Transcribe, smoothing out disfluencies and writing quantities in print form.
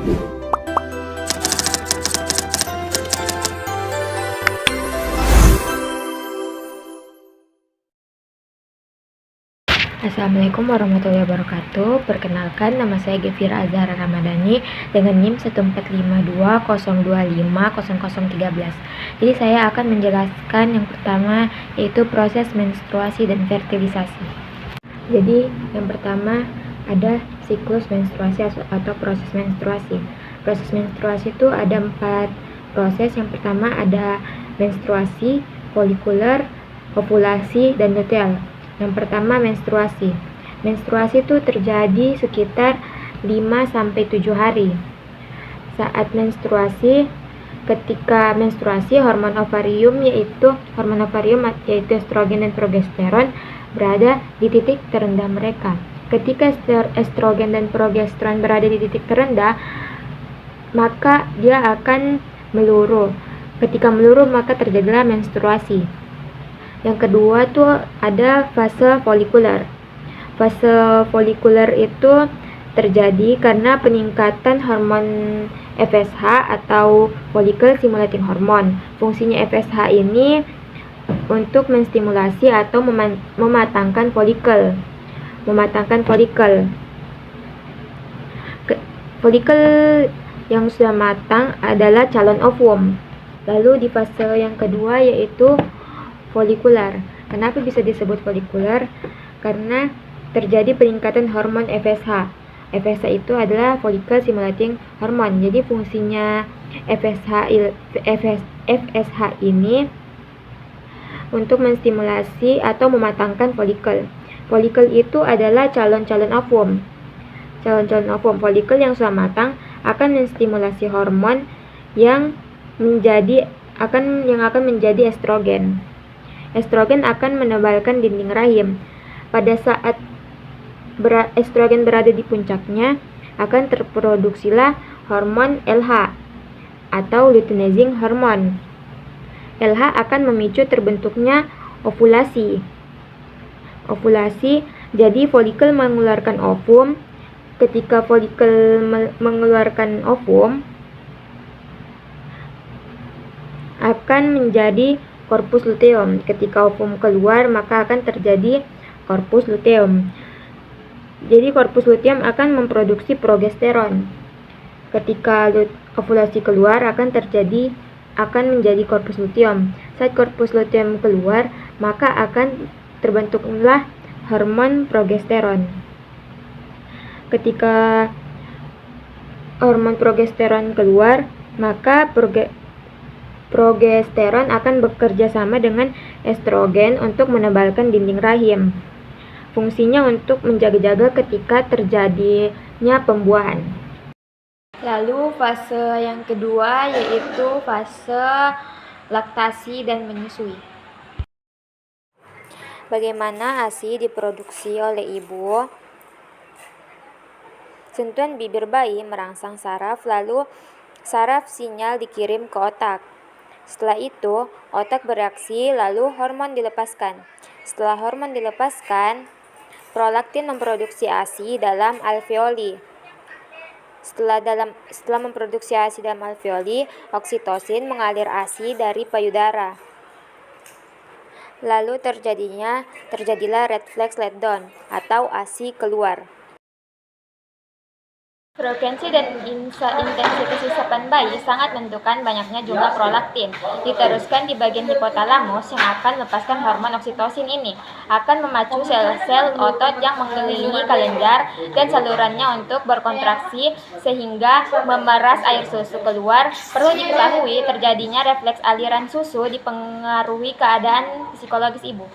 Assalamualaikum warahmatullahi wabarakatuh. Perkenalkan, nama saya Gefira Azhara Ramadhani dengan NIM 145202500013. Jadi saya akan menjelaskan yang pertama, yaitu proses menstruasi dan fertilisasi. Jadi yang pertama ada siklus menstruasi atau proses menstruasi. Proses menstruasi itu ada 4 proses. Yang pertama ada menstruasi, folikuler, ovulasi, dan luteal. Yang pertama menstruasi. Menstruasi itu terjadi sekitar 5-7 hari. Saat menstruasi, ketika menstruasi hormon ovarium yaitu estrogen dan progesteron berada di titik terendah mereka. Ketika estrogen dan progesteron berada di titik terendah, maka dia akan meluruh. Ketika meluruh, maka terjadilah menstruasi. Yang kedua tuh ada fase folikuler. Fase folikuler itu terjadi karena peningkatan hormon FSH atau follicle stimulating hormone. Fungsinya FSH ini untuk menstimulasi atau mematangkan folikel. Folikel yang sudah matang adalah calon ovum. Lalu di fase yang kedua yaitu folikuler. Kenapa bisa disebut folikuler? Karena terjadi peningkatan hormon FSH. FSH itu adalah follicle stimulating hormone. Jadi fungsinya FSH ini untuk menstimulasi atau mematangkan folikel. Folikel itu adalah calon-calon ovum. Folikel yang sudah matang akan menstimulasi hormon yang akan menjadi estrogen. Estrogen akan menebalkan dinding rahim. Pada saat estrogen berada di puncaknya, akan terproduksilah hormon LH atau luteinizing hormone. LH akan memicu terbentuknya ovulasi. Jadi folikel mengeluarkan ovum. Ketika folikel mengeluarkan ovum, akan menjadi corpus luteum. Ketika ovum keluar, maka akan terjadi corpus luteum. Jadi corpus luteum akan memproduksi progesteron. Ketika ovulasi keluar, akan menjadi corpus luteum. Saat corpus luteum keluar, maka akan terbentuklah hormon progesteron. Ketika hormon progesteron keluar, maka progesteron akan bekerja sama dengan estrogen untuk menebalkan dinding rahim. Fungsinya untuk menjaga-jaga ketika terjadinya pembuahan. Lalu fase yang kedua yaitu fase laktasi dan menyusui. Bagaimana ASI diproduksi oleh ibu? Sentuhan bibir bayi merangsang saraf, lalu saraf sinyal dikirim ke otak. Setelah itu, otak bereaksi, lalu hormon dilepaskan. Setelah hormon dilepaskan, prolaktin memproduksi ASI dalam alveoli. Setelah memproduksi ASI dalam alveoli, oksitosin mengalir ASI dari payudara. Lalu terjadilah reflex let down atau ASI keluar. Frekuensi dan intensitas isapan bayi sangat menentukan banyaknya jumlah prolaktin. Diteruskan di bagian hipotalamus yang akan melepaskan hormon oksitosin ini. Akan memacu sel-sel otot yang mengelilingi kelenjar dan salurannya untuk berkontraksi sehingga memeras air susu keluar. Perlu diketahui terjadinya refleks aliran susu dipengaruhi keadaan psikologis ibu.